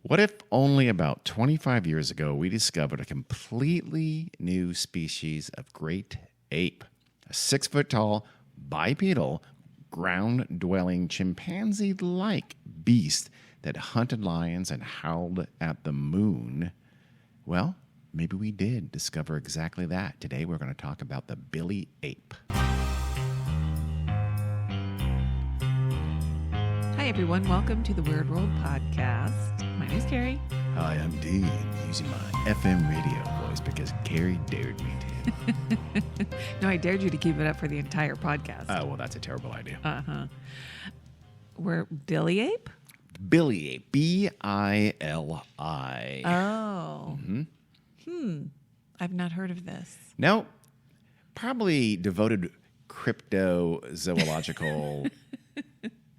What if only about 25 years ago we discovered a completely new species of great ape, a 6-foot-tall, bipedal, ground-dwelling chimpanzee-like beast that hunted lions and howled at the moon? Well, maybe we did discover exactly that. Today we're going to talk about the Bili Ape. Hi, everyone. Welcome to the Weird World Podcast. My name's Carrie. Hi, I'm Dean, using my FM radio voice because Carrie dared me to. No, I dared you to keep it up for the entire podcast. Oh, well, that's a terrible idea. Uh-huh. We're Bili Ape? Bili Ape. B-I-L-I. Oh. I've not heard of this. No, probably devoted cryptozoological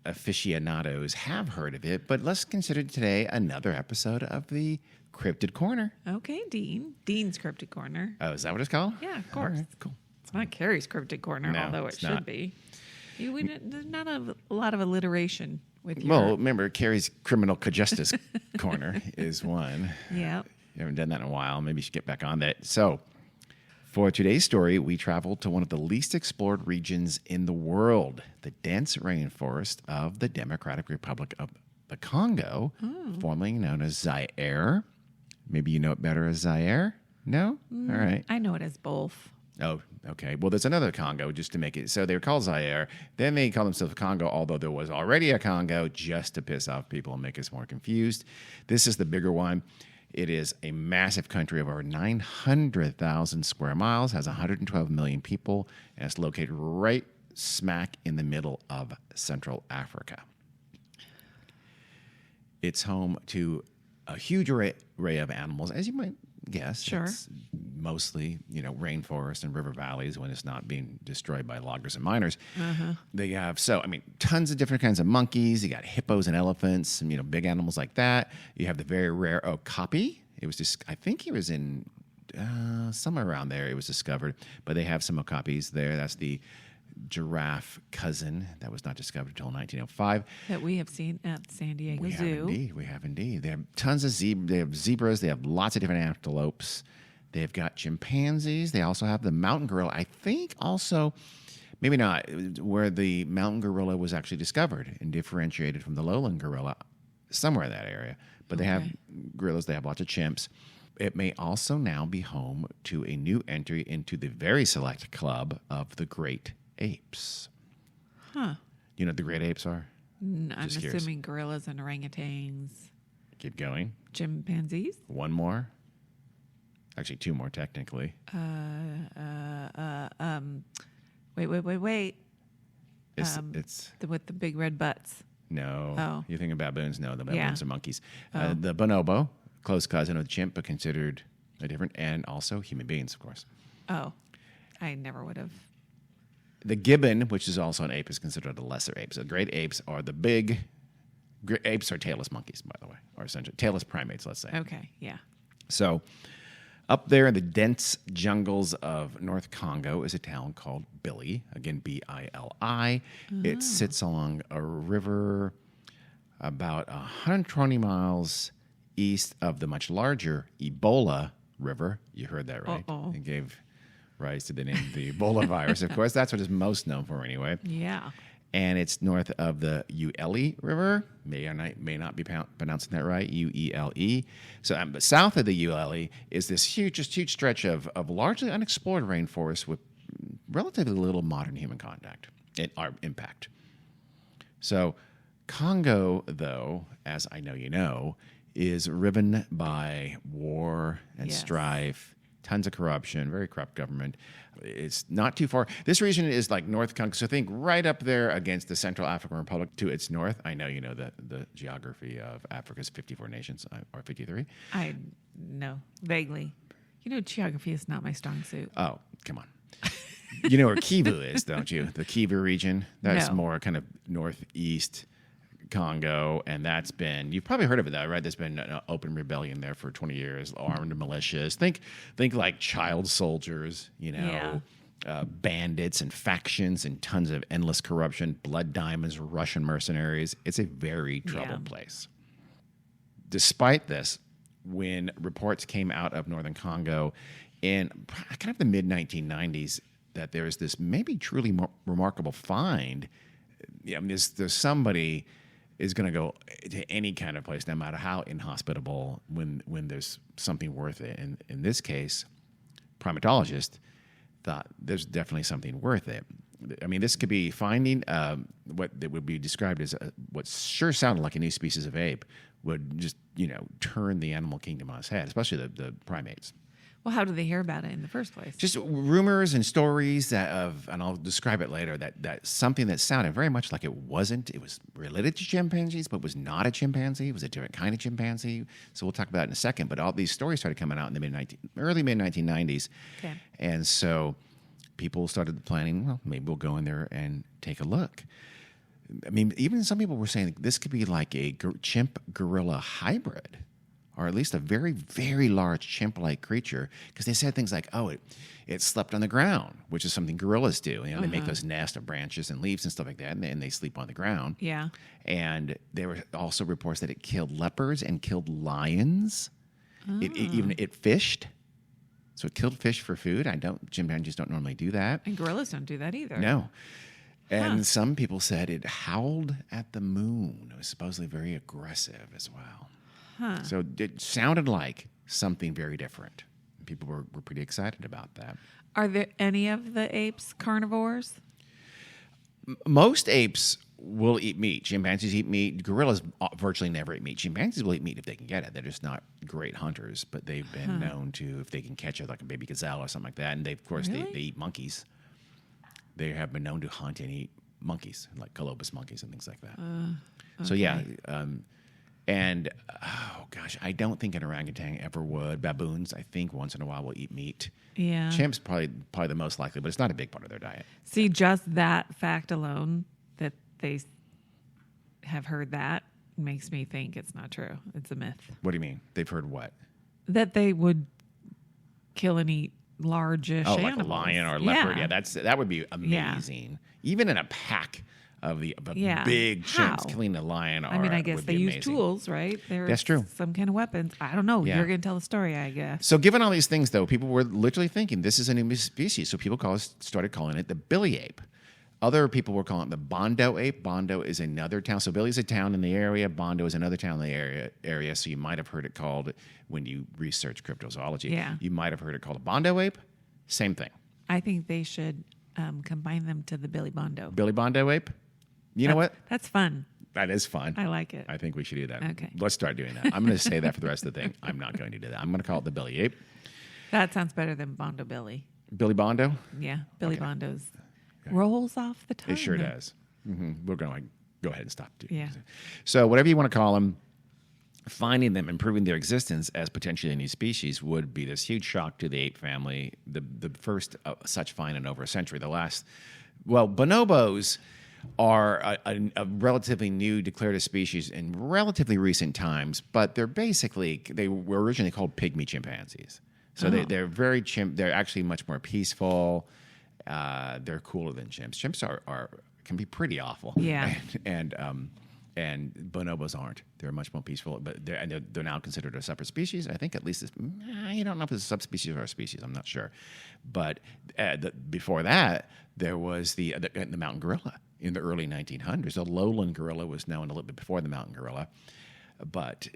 aficionados have heard of it, but let's consider today another episode of the Cryptid Corner. Okay, Dean. Dean's Cryptid Corner. Oh, is that what it's called? Yeah, of course. All right, cool. It's not Carrie's Cryptid Corner, No, although it it's should not. be. There's not a lot of alliteration with your... Well, remember, Carrie's Criminal Justice Corner is one. Yeah. You haven't done that in a while. Maybe you should get back on that. So, for today's story, we traveled to one of the least explored regions in the world, the dense rainforest of the Democratic Republic of the Congo, formerly known as Zaire. Maybe you know it better as Zaire? No? All right. I know it as both. Oh, okay. Well, there's another Congo just to make it. So they were called Zaire. Then they called themselves Congo, although there was already a Congo, just to piss off people and make us more confused. This is the bigger one. It is a massive country of over 900,000 square miles, has 112 million people, and it's located right smack in the middle of Central Africa. It's home to a huge array of animals, as you might guess. Sure. It's mostly, rainforest and river valleys when it's not being destroyed by loggers and miners. They have, tons of different kinds of monkeys. You got hippos and elephants, and, big animals like that. You have the very rare okapi. It was just, I think he was in somewhere around there. It was discovered, but they have some okapis there. That's the giraffe cousin that was not discovered until 1905. That we have seen at San Diego We Zoo. have indeed. They have tons of they have zebras. They have lots of different antelopes. They've got chimpanzees. They also have the mountain gorilla. I think also, maybe not, where the mountain gorilla was actually discovered and differentiated from the lowland gorilla, somewhere in that area. But they have gorillas. They have lots of chimps. It may also now be home to a new entry into the very select club of the great apes. Huh. You know what the great apes are? I'm Just curious. assuming gorillas and orangutans. Keep going. Chimpanzees? One more. Actually, two more technically. Wait. It's With the big red butts. no. Oh. You're thinking baboons? No, the baboons Yeah. are monkeys. Oh. The bonobo, close cousin of the chimp, but considered a different, and also human beings, of course. Oh, I never would have. The gibbon, which is also an ape, is considered a lesser ape. So great apes are the big. Great apes are tailless monkeys, by the way, or essentially tailless primates, let's say. Okay, yeah. So, up there in the dense jungles of North Congo is a town called Bili, again, B-I-L-I. It sits along a river about 120 miles east of the much larger Ebola River. You heard that right. Uh-oh. It gave rise to the name of the Ebola virus, of course. That's what it's most known for anyway. Yeah. And it's north of the Uele River. May not be pronouncing that right, U-E-L-E. So south of the Uele is this huge stretch of largely unexplored rainforest with relatively little modern human contact and impact. So Congo, though, as I know you know, is riven by war and Yes. strife, tons of corruption, very corrupt government. It's not too far. This region is like North Congo, so think right up there against the Central African Republic to its north. I know you know the geography of Africa's 54 nations, or 53. I know, vaguely. Geography is not my strong suit. Oh, come on. You know where Kivu is, don't you? The Kivu region. That's No. more kind of northeast Congo, and that's been, you've probably heard of it though, right? There's been an open rebellion there for 20 years, armed militias. Think like child soldiers, bandits and factions and tons of endless corruption, blood diamonds, Russian mercenaries. It's a very troubled place. despite this, when reports came out of northern Congo in kind of the mid-1990s that there was this maybe truly remarkable find. I mean, there's somebody is going to go to any kind of place, no matter how inhospitable, when there's something worth it. And in this case, primatologist thought there's definitely something worth it. I mean, this could be finding what that would be described as what sure sounded like a new species of ape would just, turn the animal kingdom on its head, especially the primates. Well, how did they hear about it in the first place? Just rumors and stories and I'll describe it later, that something that sounded very much like it wasn't. It was related to chimpanzees, but was not a chimpanzee. It was a different kind of chimpanzee. So we'll talk about it in a second. But all these stories started coming out in the early mid-1990s. Okay. And so people started planning, well, maybe we'll go in there and take a look. I mean, even some people were saying this could be like a chimp-gorilla hybrid, or at least a very, very large chimp-like creature, because they said things like, it slept on the ground, which is something gorillas do. They make those nests of branches and leaves and stuff like that, and they sleep on the ground. Yeah. And there were also reports that it killed leopards and killed lions. It fished. So it killed fish for food. Chimpanzees don't normally do that. And gorillas don't do that either. No. And some people said it howled at the moon. It was supposedly very aggressive as well. Huh. So it sounded like something very different. People were pretty excited about that. Are there any of the apes carnivores? Most apes will eat meat. Chimpanzees eat meat. Gorillas virtually never eat meat. Chimpanzees will eat meat if they can get it. They're just not great hunters, but they've been known to, if they can catch like a baby gazelle or something like that. And they eat monkeys. They have been known to hunt and eat monkeys, like colobus monkeys and things like that. Okay. So yeah, I don't think an orangutan ever would. Baboons, I think once in a while will eat meat. Yeah. Chimps probably the most likely, but it's not a big part of their diet. See, just that fact alone, that they have heard that, makes me think it's not true. It's a myth. What do you mean? They've heard what? That they would kill and eat largish animals. Like a lion or a leopard. Yeah, that would be amazing. Yeah. Even in a pack of big chimps killing a lion. I guess they use tools, right? That's true. Some kind of weapons. I don't know. Yeah. You're going to tell the story, I guess. So given all these things, though, people were literally thinking this is a new species. So people started calling it the Bili Ape. Other people were calling it the Bondo ape. Bondo is another town. So Bili's a town in the area. Bondo is another town in the area. So you might have heard it called, when you research cryptozoology, you might have heard it called a Bondo ape. Same thing. I think they should combine them to the Billy Bondo. Billy Bondo ape? You know what? That's fun. That is fun. I like it. I think we should do that. Okay. Let's start doing that. I'm going to say that for the rest of the thing. I'm not going to do that. I'm going to call it the Bili Ape. That sounds better than Bondo Billy. Billy Bondo? Yeah. Billy Bondo's rolls off the tongue. It sure does. Mm-hmm. We're going to go ahead and stop. Yeah. So whatever you want to call them, finding them and proving their existence as potentially a new species would be this huge shock to the ape family. The first such find in over a century. Bonobos are a relatively new declared a species in relatively recent times, but they were originally called pygmy chimpanzees. So they're very they're actually much more peaceful. They're cooler than chimps. Chimps can be pretty awful. Yeah. And bonobos aren't. They're much more peaceful, but they're now considered a separate species. I think at least you don't know if it's a subspecies or a species. I'm not sure. But before that, there was the mountain gorilla in the early 1900s. The lowland gorilla was known a little bit before the mountain gorilla. But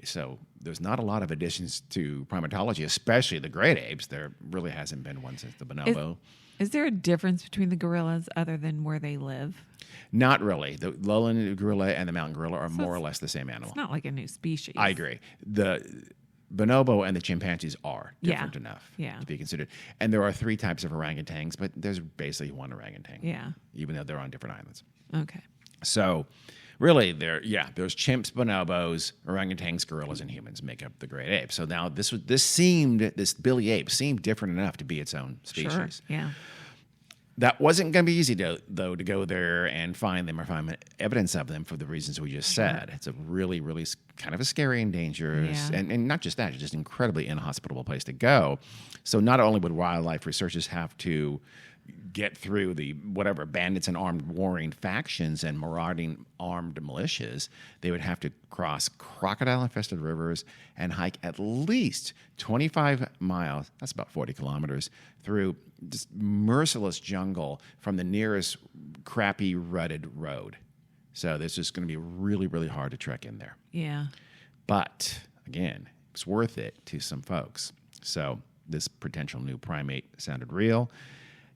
so there's not a lot of additions to primatology, especially the great apes. There really hasn't been one since the bonobo. Is there a difference between the gorillas other than where they live? Not really. The lowland gorilla and the mountain gorilla are more or less the same animal. It's not like a new species. I agree. The bonobo and the chimpanzees are different enough to be considered. And there are 3 types of orangutans, but there's basically one orangutan. Yeah. Even though they're on different islands. Okay. So really, there's chimps, bonobos, orangutans, gorillas, and humans make up the great ape. So now this Bili Ape seemed different enough to be its own species. Sure. Yeah. That wasn't going to be easy, though, to go there and find them or find evidence of them for the reasons we just said. It's a really, really kind of a scary and dangerous, and not just that, it's just an incredibly inhospitable place to go. So not only would wildlife researchers have to get through the whatever bandits and armed warring factions and marauding armed militias, they would have to cross crocodile-infested rivers and hike at least 25 miles, that's about 40 kilometers, through just merciless jungle from the nearest crappy rutted road. So this is going to be really, really hard to trek in there. Yeah. But again, it's worth it to some folks. So this potential new primate sounded real.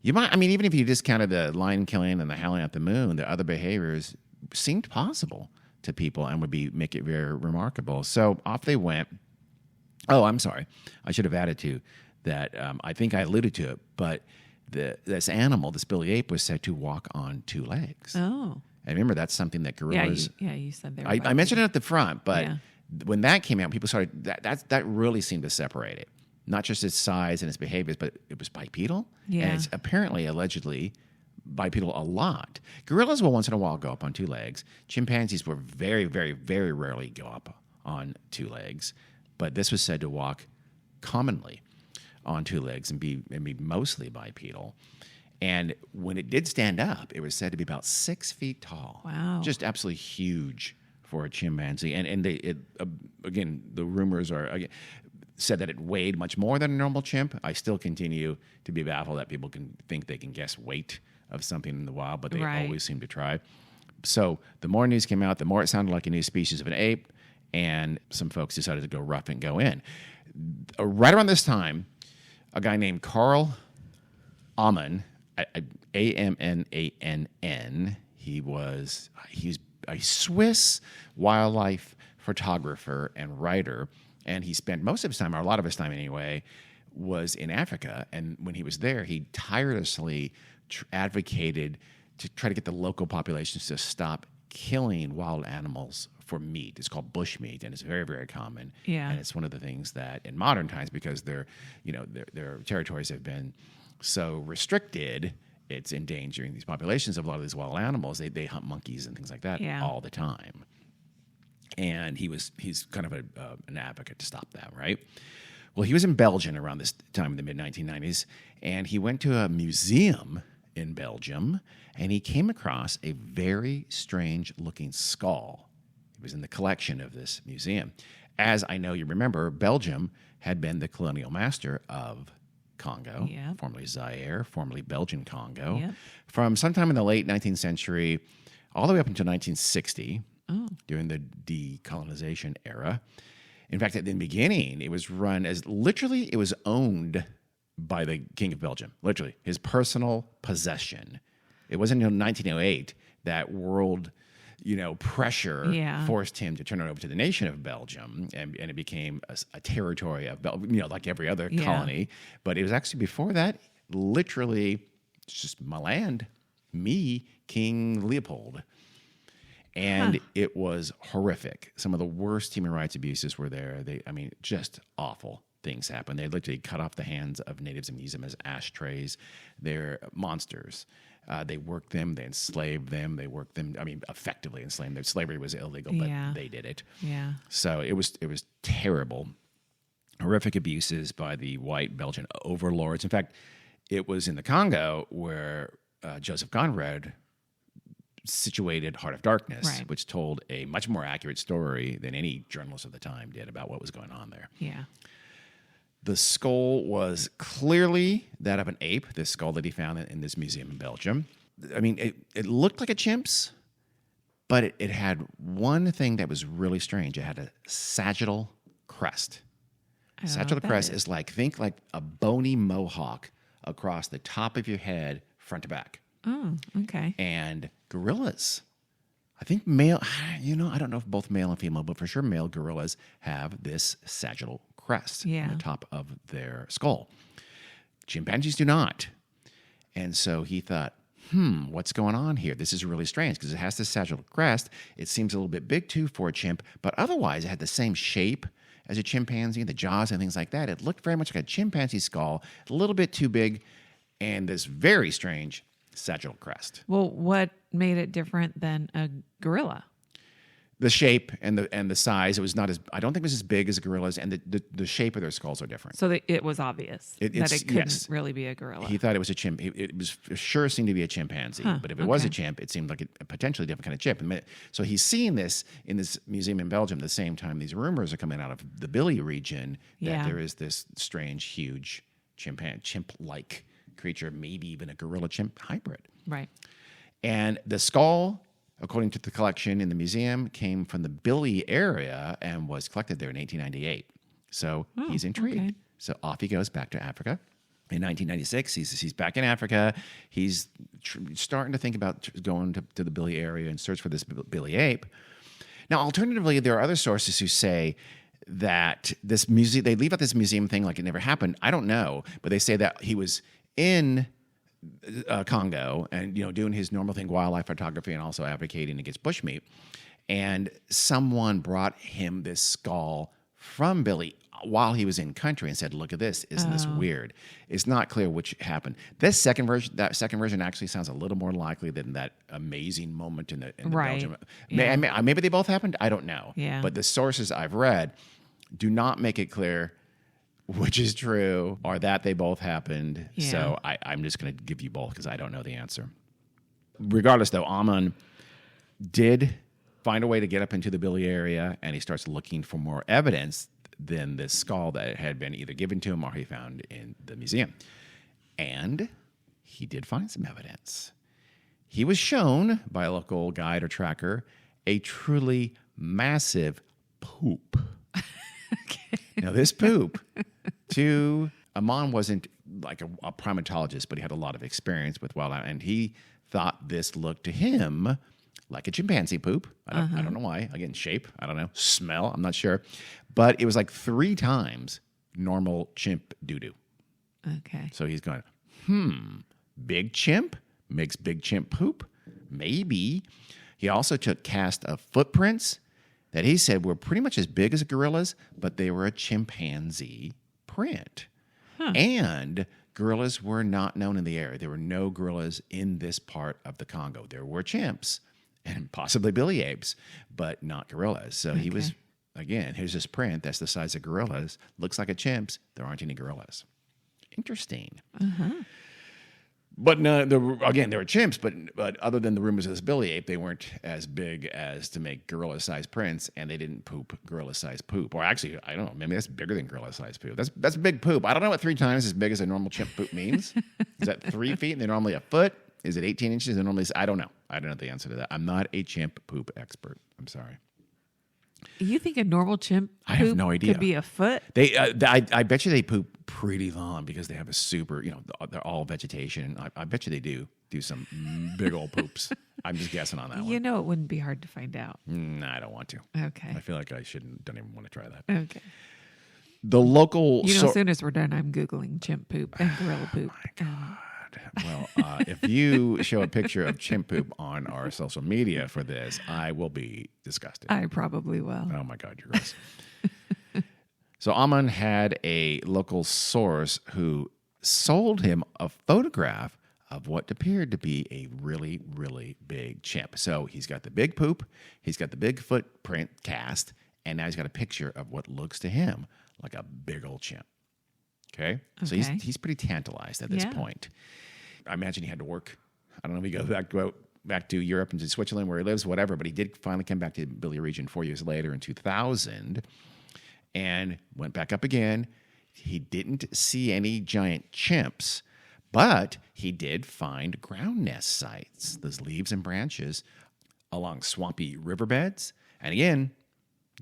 You might, I mean, even if you discounted the lion killing and the howling at the moon, the other behaviors seemed possible to people and would make it very remarkable. So off they went. Oh, I'm sorry. I should have added to that. I think I alluded to it, but this animal, this Bili Ape, was said to walk on two legs. Oh. And remember, that's something that gorillas. You said there. I mentioned it at the front, but when that came out, people started that really seemed to separate it. Not just its size and its behaviors, but it was bipedal. Yeah. And it's apparently, allegedly, bipedal a lot. Gorillas will once in a while go up on two legs. Chimpanzees will very, very, very rarely go up on two legs. But this was said to walk commonly on two legs and be mostly bipedal. And when it did stand up, it was said to be about 6 feet tall. Wow. Just absolutely huge for a chimpanzee. And again, the rumors are said that it weighed much more than a normal chimp. I still continue to be baffled that people can think they can guess weight of something in the wild, but they always seem to try. So the more news came out, the more it sounded like a new species of an ape, and some folks decided to go rough and go in. Right around this time, a guy named Carl Ammann, Ammann, he's a Swiss wildlife photographer and writer, and he spent most of his time, or a lot of his time anyway, was in Africa. And when he was there, he tirelessly advocated to try to get the local populations to stop killing wild animals for meat. It's called bush meat, and it's very, very common. Yeah. And it's one of the things that in modern times, because their territories have been so restricted, it's endangering these populations of a lot of these wild animals. They hunt monkeys and things like that all the time. And he's kind of an advocate to stop that, right? Well, he was in Belgium around this time in the mid-1990s, and he went to a museum in Belgium, and he came across a very strange-looking skull. It was in the collection of this museum. As I know you remember, Belgium had been the colonial master of Congo, formerly Zaire, formerly Belgian Congo, from sometime in the late 19th century all the way up until 1960, during the decolonization era. In fact, at the beginning, it was run as it was owned by the King of Belgium, literally, his personal possession. It wasn't until 1908 that world pressure forced him to turn it over to the nation of Belgium, and it became a territory of Belgium, like every other colony. But it was actually before that, literally, it's just my land, me, King Leopold. And it was horrific. Some of the worst human rights abuses were there. Just awful things happened. They literally cut off the hands of natives and used them as ashtrays. They're monsters. They worked them. They enslaved them. They worked them. Effectively enslaved them. Slavery was illegal, but they did it. Yeah. So it was terrible. Horrific abuses by the white Belgian overlords. In fact, it was in the Congo where Joseph Conrad situated Heart of Darkness, which told a much more accurate story than any journalist of the time did about what was going on there. Yeah. The skull was clearly that of an ape, this skull that he found in this museum in Belgium. It looked like a chimp's, but it had one thing that was really strange. It had a sagittal crest. Sagittal crest is think like a bony mohawk across the top of your head, front to back. Oh, okay. And gorillas, I think male, I don't know if both male and female, but for sure male gorillas have this sagittal crest on the top of their skull. Chimpanzees do not. And so he thought, what's going on here? This is really strange because it has this sagittal crest. It seems a little bit big too for a chimp, but otherwise it had the same shape as a chimpanzee, the jaws and things like that. It looked very much like a chimpanzee skull, a little bit too big, and this very strange sagittal crest. Well, what made it different than a gorilla? The shape and the size, it was not as, I don't think it was as big as a gorilla's, and the shape of their skulls are different. So it was obvious that it couldn't really be a gorilla. He thought it was a chimp. It was sure seemed to be a chimpanzee, but if it was a chimp, it seemed like a potentially different kind of chimp. So he's seeing this in this museum in Belgium at the same time these rumors are coming out of the Bili region that there is this strange, huge chimp-like creature, maybe even a gorilla-chimp hybrid. Right. And the skull, according to the collection in the museum, came from the Bili area and was collected there in 1898. So he's intrigued. Okay. So off he goes back to Africa. In 1996, he's back in Africa. He's starting to think about going to the Bili area and search for this Bili ape. Now, alternatively, there are other sources who say that this museum, they leave out this museum thing like it never happened. I don't know, but they say that he was in Congo and doing his normal thing, wildlife photography, and also advocating against bushmeat. And someone brought him this skull from Bili while he was in country and said, "Look at this! Isn't this weird?" It's not clear which happened. That second version actually sounds a little more likely than that amazing moment in the Belgium. Yeah. Maybe they both happened. I don't know. Yeah. But the sources I've read do not make it clear which is true, or that they both happened. Yeah. So I'm just going to give you both because I don't know the answer. Regardless, though, Amon did find a way to get up into the Bili area, and he starts looking for more evidence than this skull that had been either given to him or he found in the museum. And he did find some evidence. He was shown by a local guide or tracker a truly massive poop. Okay. Now, this poop, Amon wasn't like a primatologist, but he had a lot of experience with wildlife, and he thought this looked to him like a chimpanzee poop. I don't know why. Again, shape, I don't know. Smell, I'm not sure. But it was like 3 times normal chimp doo-doo. Okay. So he's going, big chimp makes big chimp poop? Maybe. He also took cast of footprints that he said were pretty much as big as a gorilla's, but they were a chimpanzee print. Huh. And gorillas were not known in the area. There were no gorillas in this part of the Congo. There were chimps and possibly Bili apes, but not gorillas. So he was, again, here's this print that's the size of gorillas. Looks like a chimp's. There aren't any gorillas. Interesting. But no, there were chimps, but other than the rumors of this Bili ape, they weren't as big as to make gorilla-sized prints, and they didn't poop gorilla-sized poop. Or actually, I don't know, maybe that's bigger than gorilla-sized poop. That's big poop. I don't know what 3 times as big as a normal chimp poop means. Is that 3 feet and they're normally a foot? Is it 18 inches? And normally, I don't know. I don't know the answer to that. I'm not a chimp poop expert. I'm sorry. You think a normal chimp poop I have no idea. Could be a foot? I bet you they poop pretty long because they have a super, they're all vegetation. I bet you they do some big old poops. I'm just guessing on that one. It wouldn't be hard to find out. No, I don't want to. Okay. I feel like don't even want to try that. Okay. The local... as soon as we're done, I'm Googling chimp poop and gorilla poop. Oh, my God. Well, if you show a picture of chimp poop on our social media for this, I will be disgusted. I probably will. Oh, my God, you're gross. So Amon had a local source who sold him a photograph of what appeared to be a really, really big chimp. So he's got the big poop, he's got the big footprint cast, and now he's got a picture of what looks to him like a big old chimp. Okay? So he's pretty tantalized at this point. I imagine he had to work. I don't know if he goes back to Europe and to Switzerland where he lives, whatever, but he did finally come back to the Bili region 4 years later in 2000 and went back up again. He didn't see any giant chimps, but he did find ground nest sites, those leaves and branches along swampy riverbeds. And again,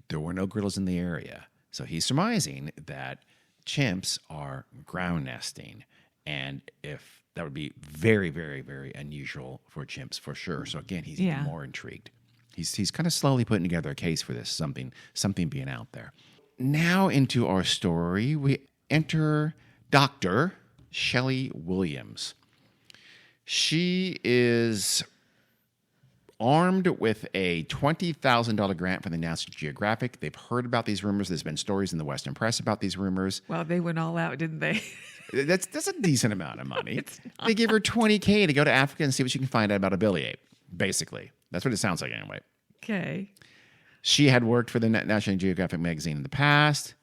there were no gorillas in the area. So he's surmising that chimps are ground nesting, and if that would be very, very, very unusual for chimps for sure. So again, he's even more intrigued. He's kind of slowly putting together a case for this, something being out there. Now into our story, we enter Dr. Shelly Williams. She is armed with a $20,000 grant from the National Geographic. They've heard about these rumors. There's been stories in the Western press about these rumors. Well, they went all out, didn't they? That's a decent amount of money. They give her $20K to go to Africa and see what she can find out about a Bili ape, basically. That's what it sounds like anyway. Okay. She had worked for the National Geographic magazine in the past,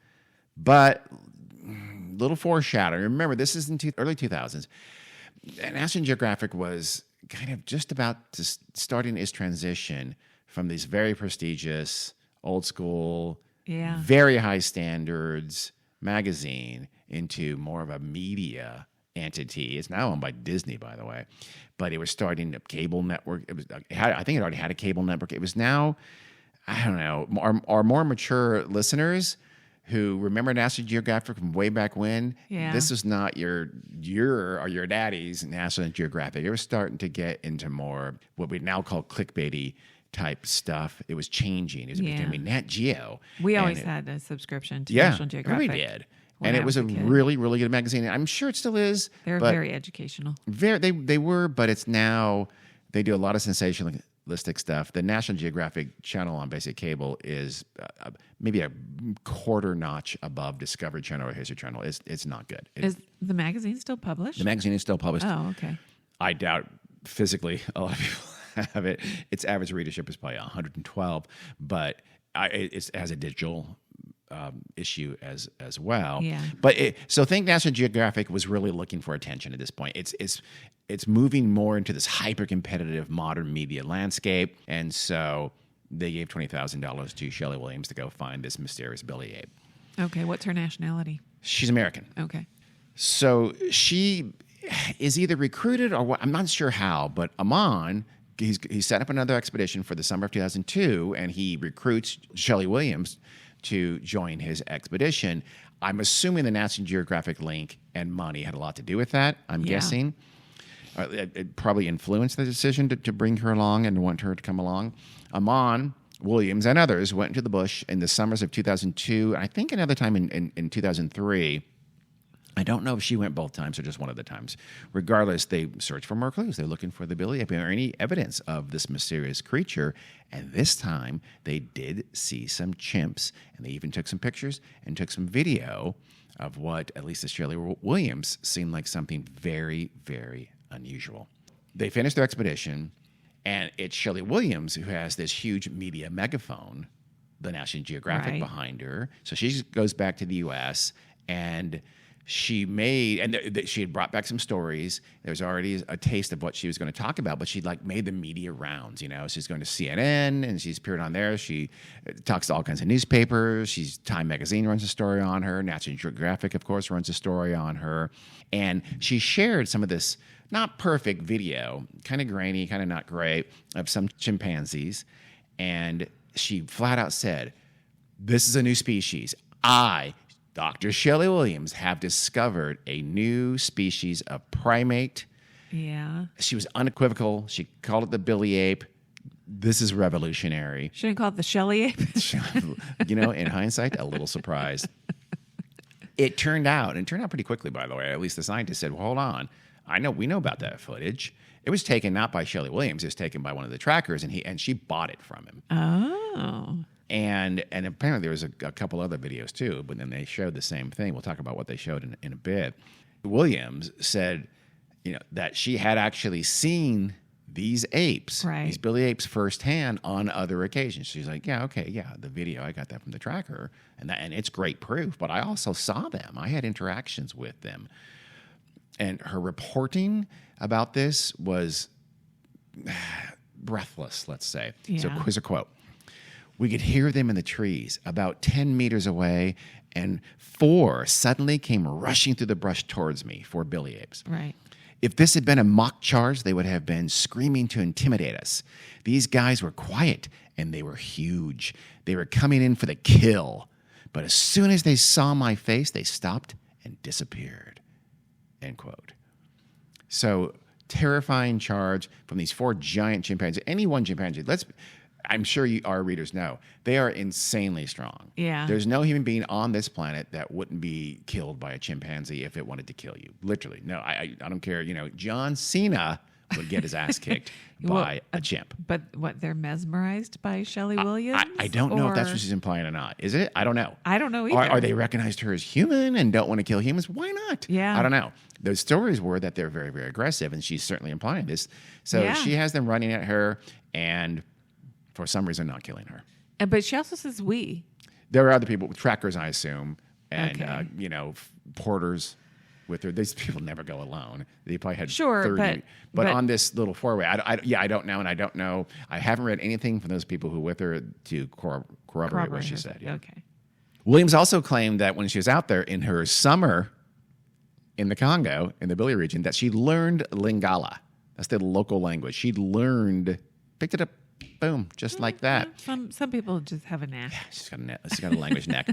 but little foreshadowing. Remember, this is in early 2000s. National Geographic was kind of just about to starting its transition from these very prestigious, old school, very high standards magazine into more of a media entity. It's now owned by Disney, by the way, but it was starting a cable network. I think it already had a cable network. It was now, I don't know, our more mature listeners who remember National Geographic from way back when. This was not your or your daddy's National Geographic. It was starting to get into more what we now call clickbaity type stuff. It was changing. It was becoming Nat Geo. We always had a subscription to National Geographic. We did. And it was a really, really good magazine. I'm sure it still is. They're very educational. They were, but it's now, they do a lot of sensationalistic stuff. The National Geographic channel on basic cable is maybe a quarter notch above Discovery Channel or History Channel. It's not good. Is the magazine still published? The magazine is still published. Oh, okay. I doubt physically a lot of people have it. Its average readership is probably 112, but it has a digital issue as well. But so think National Geographic was really looking for attention at this point. It's moving more into this hyper competitive modern media landscape, and so they gave $20,000 to Shelly Williams to go find this mysterious Bili Ape. Okay, what's her nationality? She's American. Okay. So she is either recruited or what, I'm not sure how, but Amon, he set up another expedition for the summer of 2002, and he recruits Shelly Williams to join his expedition. I'm assuming the National Geographic link and money had a lot to do with that, I'm guessing. It probably influenced the decision to bring her along and want her to come along. Amon Williams and others went into the bush in the summers of 2002, I think another time in 2003. I don't know if she went both times or just one of the times. Regardless, they searched for more clues. They're looking for the Bili Ape or any evidence of this mysterious creature. And this time, they did see some chimps, and they even took some pictures and took some video of what, at least to Shelly Williams, seemed like something very, very unusual. They finished their expedition, and it's Shelly Williams who has this huge media megaphone, the National Geographic behind her. So she goes back to the U.S., and she had brought back some stories. There was already a taste of what she was going to talk about, but she'd made the media rounds, She's going to CNN, and she's appeared on there. She talks to all kinds of newspapers. Time Magazine runs a story on her. National Geographic, of course, runs a story on her. And she shared some of this not perfect video, kind of grainy, kind of not great, of some chimpanzees. And she flat out said, "This is a new species. Dr. Shelly Williams have discovered a new species of primate." Yeah. She was unequivocal. She called it the Bili Ape. This is revolutionary. She didn't call it the Shelly Ape. In hindsight, a little surprised. It turned out pretty quickly, by the way. At least the scientists said, well, hold on. We know about that footage. It was taken not by Shelly Williams. It was taken by one of the trackers, and she bought it from him. Oh. And apparently there was a couple other videos too, but then they showed the same thing. We'll talk about what they showed in a bit. Williams said, that she had actually seen these apes, these Bili Apes firsthand on other occasions. She's like, the video, I got that from the tracker, and it's great proof, but I also saw them. I had interactions with them. And her reporting about this was breathless, let's say. Yeah. So here's a quote. "We could hear them in the trees about 10 meters away, and 4 suddenly came rushing through the brush towards me, 4 Bili Apes. Right. If this had been a mock charge, they would have been screaming to intimidate us. These guys were quiet, and they were huge. They were coming in for the kill. But as soon as they saw my face, they stopped and disappeared." End quote. So terrifying charge from these 4 giant chimpanzees. Any one chimpanzee, I'm sure our readers know, they are insanely strong. Yeah. There's no human being on this planet that wouldn't be killed by a chimpanzee if it wanted to kill you. Literally. No, I don't care. John Cena would get his ass kicked by a chimp. But they're mesmerized by Shelly Williams? I don't know if that's what she's implying or not. Is it? I don't know. I don't know either. Are they recognized her as human and don't want to kill humans? Why not? Yeah. I don't know. Those stories were that they're very, very aggressive, and she's certainly implying this. So she has them running at her and for some reason not killing her. But she also says we. There are other people, trackers, I assume, and Okay. porters with her. These people never go alone. They probably had Sure, 30. But but on this little four-way, I don't know, and I don't know. I haven't read anything from those people who were with her to corroborate what she said. Yeah. Okay. Williams also claimed that when she was out there in her summer in the Congo, in the Bili region, that she learned Lingala. That's the local language. She picked it up, boom, just like that. Some people just have a knack. She's got a language neck.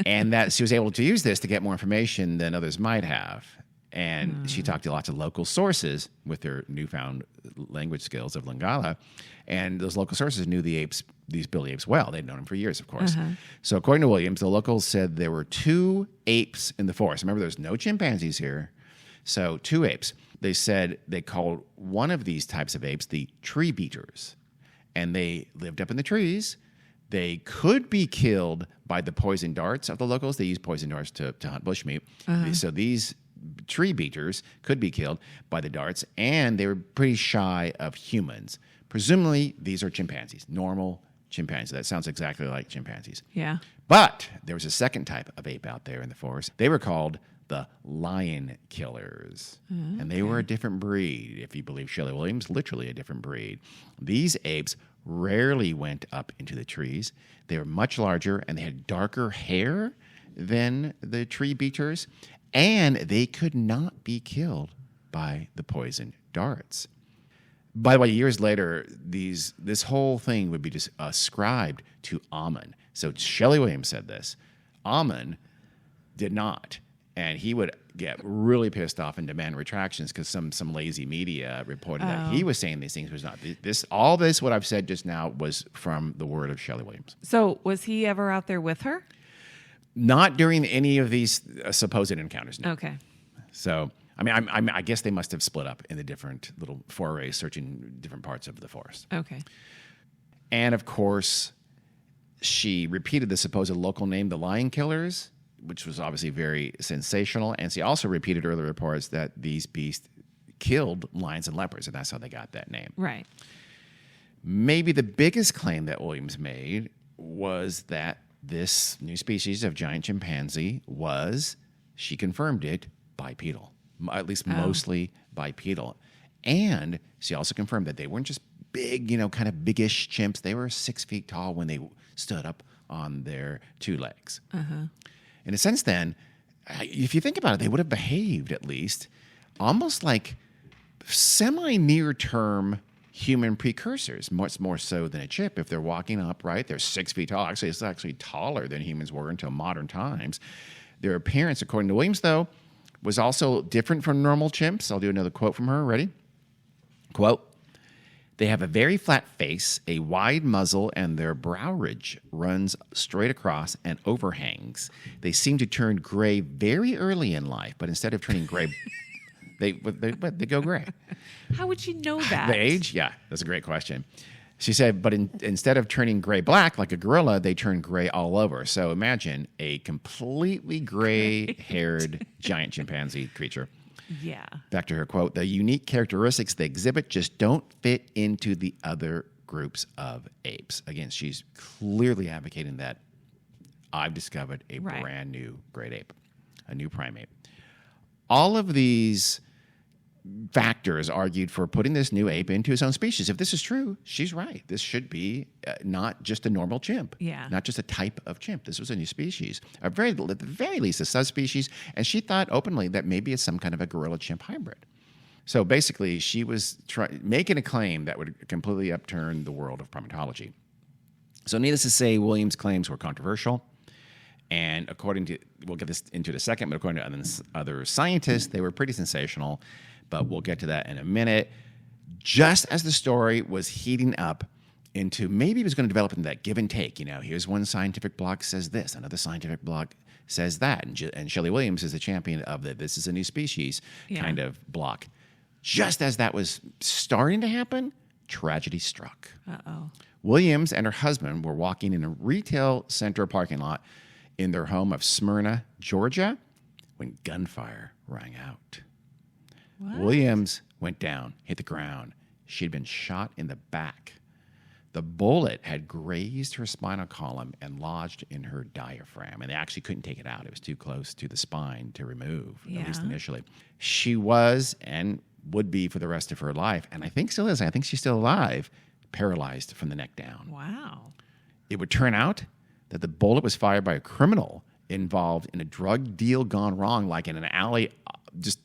And that she was able to use this to get more information than others might have. And she talked to lots of local sources with her newfound language skills of Lingala. And those local sources knew these Bili apes well. They'd known them for years, of course. So according to Williams, the locals said there were 2 apes in the forest. Remember, there's no chimpanzees here. So 2 apes. They said they called one of these types of apes the tree beaters. And they lived up in the trees. They could be killed by the poison darts of the locals. They use poison darts to hunt bushmeat. So these tree beaters could be killed by the darts, and they were pretty shy of humans. Presumably, these are chimpanzees, normal chimpanzees. That sounds exactly like chimpanzees. Yeah. But there was a second type of ape out there in the forest. They were called the lion killers. And they were a different breed. If you believe Shelly Williams, literally a different breed. These apes rarely went up into the trees. They were much larger, and they had darker hair than the tree beaters. And they could not be killed by the poison darts. By the way, years later, this whole thing would be ascribed to Ammon. So Shelly Williams said this. Ammon did not. And he would get really pissed off and demand retractions because some lazy media reported that he was saying these things was not. All this, what I've said just now, was from the word of Shelly Williams. So was he ever out there with her? Not during any of these supposed encounters. No. Okay. So, I guess they must have split up in the different little forays, searching different parts of the forest. Okay. And of course, she repeated the supposed local name, the Lion Killers, which was obviously very sensational. And she also repeated earlier reports that these beasts killed lions and leopards, and that's how they got that name. Right. Maybe the biggest claim that Williams made was that this new species of giant chimpanzee was, she confirmed it, bipedal, at least mostly bipedal. And she also confirmed that they weren't just big, kind of biggish chimps. They were 6 feet tall when they stood up on their 2 legs. In a sense, then, if you think about it, they would have behaved at least almost like semi-near-term human precursors, much more so than a chimp. If they're walking upright, they're 6 feet tall. Actually, it's actually taller than humans were until modern times. Their appearance, according to Williams, though, was also different from normal chimps. I'll do another quote from her. Ready? Quote, "They have a very flat face, a wide muzzle, and their brow ridge runs straight across and overhangs. They seem to turn gray very early in life, but instead of turning gray, they go gray." How would she know that? The age? Yeah, that's a great question. She said, but instead of turning gray-black like a gorilla, they turn gray all over. So imagine a completely gray-haired giant chimpanzee creature. Yeah. Back to her quote, "The unique characteristics they exhibit just don't fit into the other groups of apes." Again, she's clearly advocating that I've discovered a brand new great ape, a new primate. All of these factors argued for putting this new ape into his own species. If this is true, she's right. This should be not just a normal chimp, not just a type of chimp. This was a new species, at the very least a subspecies, and she thought openly that maybe it's some kind of a gorilla-chimp hybrid. So basically, she was making a claim that would completely upturn the world of primatology. So needless to say, Williams' claims were controversial. And according to, we'll get this into in a second, but according to other scientists, they were pretty sensational. But we'll get to that in a minute. Just as the story was heating up into, maybe it was going to develop into that give and take. Here's one scientific blog says this, another scientific blog says that. And Shelly Williams is the champion of this is a new species kind of block. Just as that was starting to happen, tragedy struck. Uh-oh. Williams and her husband were walking in a retail center parking lot in their home of Smyrna, Georgia, when gunfire rang out. What? Williams went down, hit the ground. She'd been shot in the back. The bullet had grazed her spinal column and lodged in her diaphragm, and they actually couldn't take it out. It was too close to the spine to remove, at least initially. She was and would be for the rest of her life, and I think still is. I think she's still alive, paralyzed from the neck down. Wow. It would turn out that the bullet was fired by a criminal involved in a drug deal gone wrong, like in an alley just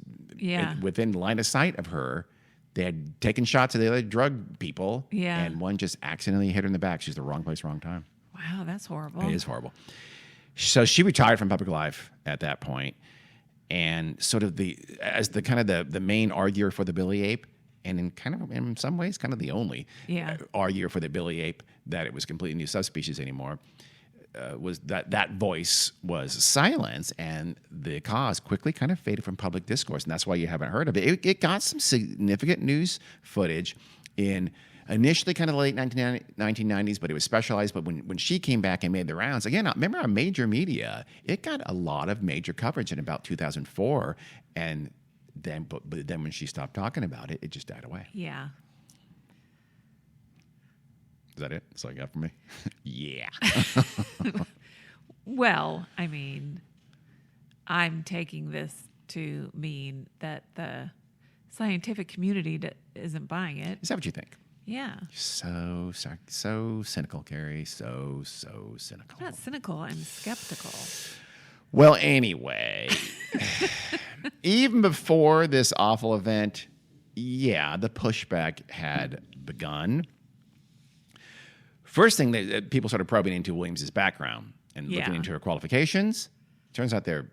within line of sight of her. They had taken shots at the other drug people, and one just accidentally hit her in the back. She's the wrong place, wrong time. Wow, that's horrible. It is horrible. So she retired from public life at that point, and sort of the main arguer for the Bili Ape, and in some ways kind of the only arguer for the Bili Ape that it was completely new subspecies anymore. Was that voice was silence, and the cause quickly kind of faded from public discourse, and that's why you haven't heard of it. It got some significant news footage in initially kind of the late 1990s, but it was specialized. But when she came back and made the rounds, again, remember our major media, it got a lot of major coverage in about 2004, and then when she stopped talking about it, it just died away. Yeah. Is that it? That's all you got for me? Yeah. Well, I mean, I'm taking this to mean that the scientific community isn't buying it. Is that what you think? Yeah. So cynical, Carrie. So cynical. I'm not cynical. I'm skeptical. Well, anyway, even before this awful event, the pushback had begun. First thing that people started probing into Williams' background and looking into her qualifications. Turns out they're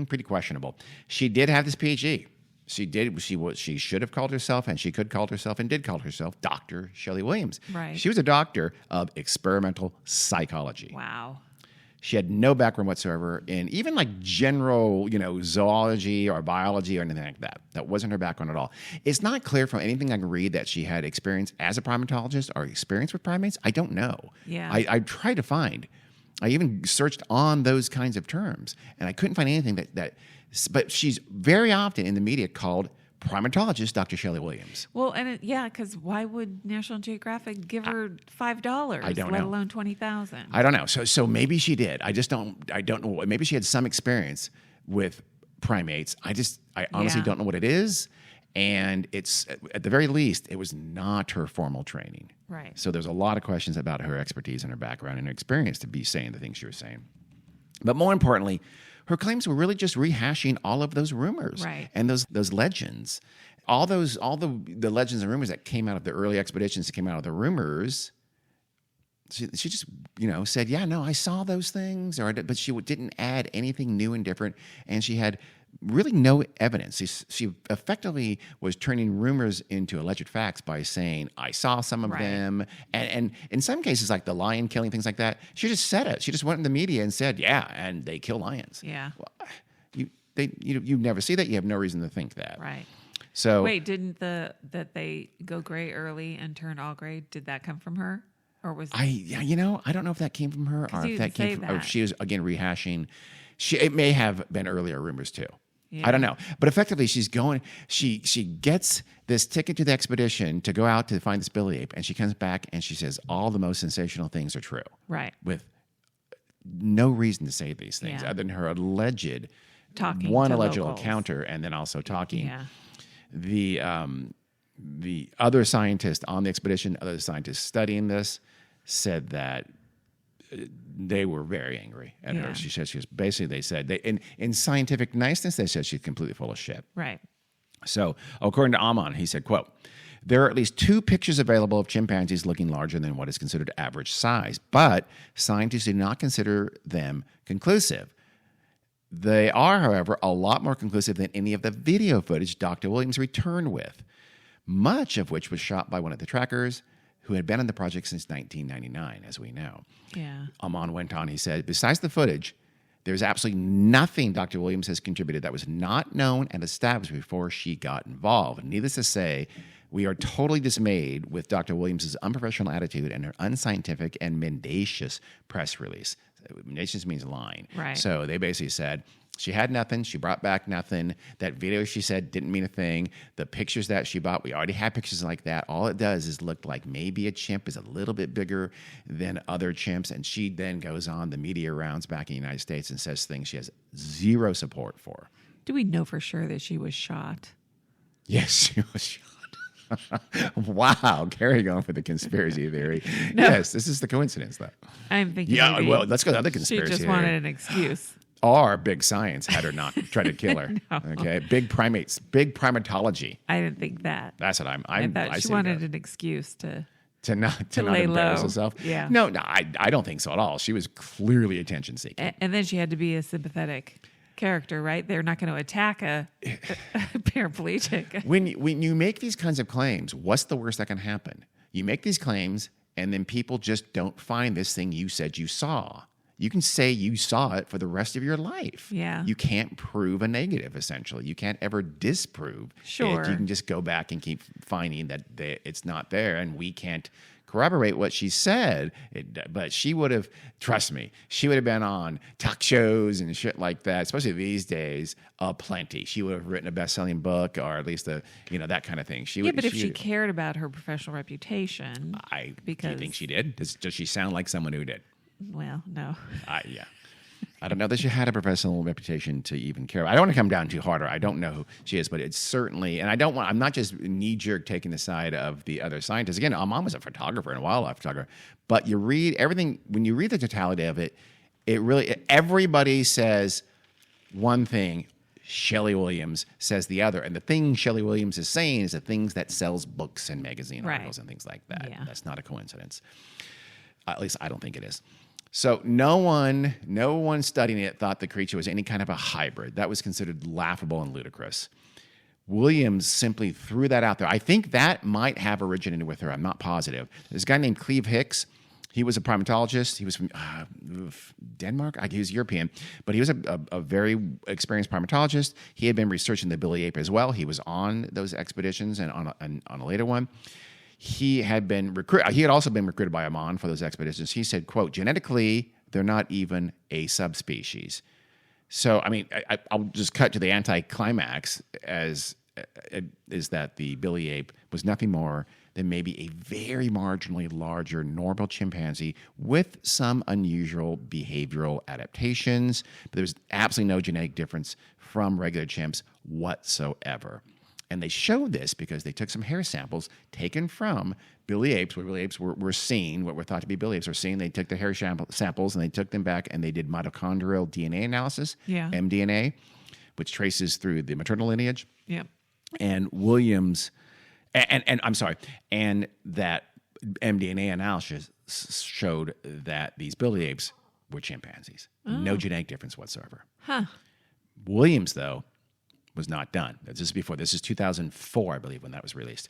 pretty questionable. She did have this PhD. She should have called herself, and she could call herself, and did call herself Dr. Shelly Williams. Right. She was a doctor of experimental psychology. Wow. She had no background whatsoever in even like general, zoology or biology or anything like that. That wasn't her background at all. It's not clear from anything I can read that she had experience as a primatologist or experience with primates. I don't know. Yeah. I tried to find. I even searched on those kinds of terms, and I couldn't find anything but she's very often in the media called primatologist Dr. Shelley Williams. Well, and because why would National Geographic give her $5? I don't let know. alone $20,000. I don't know. So maybe she did. I don't know. Maybe she had some experience with primates. I honestly don't know what it is. And it's, at the very least, it was not her formal training. Right. So there's a lot of questions about her expertise and her background and her experience to be saying the things she was saying. But more importantly, her claims were really just rehashing all of those rumors and those legends. All the legends and rumors that came out of the early expeditions that came out of the rumors, she just, said, I saw those things, but she didn't add anything new and different, and she had really no evidence. She effectively was turning rumors into alleged facts by saying, I saw some of them. And in some cases, like the lion killing, things like that, she just said it. She just went in the media and said, and they kill lions. Yeah. Well, you never see that. You have no reason to think that. Right. So wait, didn't that they go gray early and turn all gray? Did that come from her? Or was I don't know if that came from her or if that came from, or if she was again rehashing. It may have been earlier rumors too. I don't know. But effectively, she gets this ticket to the expedition to go out to find this Bili Ape, and she comes back and she says all the most sensational things are true. Right. With no reason to say these things other than her alleged alleged encounter, and then also talking. Yeah. The other scientists on the expedition, other scientists studying this, said that they were very angry at her. She said they said in scientific niceness, they said she's completely full of shit. Right. So according to Amon, he said, quote, there are at least 2 pictures available of chimpanzees looking larger than what is considered average size, but scientists do not consider them conclusive. They are, however, a lot more conclusive than any of the video footage Dr. Williams returned with, much of which was shot by one of the trackers who had been on the project since 1999, as we know. Yeah. Amon went on, he said, besides the footage, there's absolutely nothing Dr. Williams has contributed that was not known and established before she got involved. Needless to say, we are totally dismayed with Dr. Williams' unprofessional attitude and her unscientific and mendacious press release. Mendacious means lying. Right. So they basically said she had nothing. She brought back nothing. That video she said didn't mean a thing. The pictures that she bought, we already had pictures like that. All it does is look like maybe a chimp is a little bit bigger than other chimps. And she then goes on the media rounds back in the United States and says things she has zero support for. Do we know for sure that she was shot? Yes, she was shot. Wow, Carrie going for the conspiracy theory. No. Yes, this is the coincidence, though. I'm thinking. Yeah, maybe well, let's go to the other she conspiracy just theory. wanted an excuse. Or big science had her not try to kill her. No. Okay, big primates, big primatology. I didn't think that. That's what I I thought she say wanted go. an excuse to not lay embarrass low. herself. Yeah. No, I don't think so at all. She was clearly attention seeking. And then she had to be a sympathetic character, right? They're not going to attack a paraplegic. When you make these kinds of claims, what's the worst that can happen? You make these claims, and then people just don't find this thing you said you saw. You can say you saw it for the rest of your life. Yeah. You can't prove a negative, essentially. You can't ever disprove Sure. it. You can just go back and keep finding that it's not there, and we can't corroborate what she said. But she would have, trust me, she would have been on talk shows and shit like that, especially these days, plenty. She would have written a best-selling book, or at least that kind of thing. But if she cared about her professional reputation, do you think she did? Does she sound like someone who did? Well, no. Yeah. I don't know that she had a professional reputation to even care. I don't want to come down too hard. I don't know who she is, but it's certainly, and I'm not just knee-jerk taking the side of the other scientists. Again, my mom was a photographer and a wildlife photographer, but you read everything, when you read the totality of it, everybody says one thing, Shelly Williams says the other. And the thing Shelly Williams is saying is the things that sells books and magazine articles and things like that. Yeah. That's not a coincidence. At least I don't think it is. So no one studying it thought the creature was any kind of a hybrid. That was considered laughable and ludicrous. Williams simply threw that out there. I think that might have originated with her. I'm not positive. There's a guy named Cleve Hicks. He was a primatologist. He was from Denmark. He was European, but he was a very experienced primatologist. He had been researching the Bili Ape as well. He was on those expeditions and on a later one. He had also been recruited by Amon for those expeditions. He said, quote, genetically, they're not even a subspecies. So, I mean, I'll just cut to the anticlimax is that the Bili Ape was nothing more than maybe a very marginally larger normal chimpanzee with some unusual behavioral adaptations. But there was absolutely no genetic difference from regular chimps whatsoever. And they showed this because they took some hair samples taken from Bili Apes, where Bili Apes were seen, what were thought to be Bili Apes were seen. They took the hair samples and they took them back and they did mitochondrial DNA analysis, mDNA, which traces through the maternal lineage. Yep. And Williams, and I'm sorry, and that mDNA analysis showed that these Bili Apes were chimpanzees. No genetic difference whatsoever. Huh. Williams, though, was not done. This is 2004, I believe, when that was released.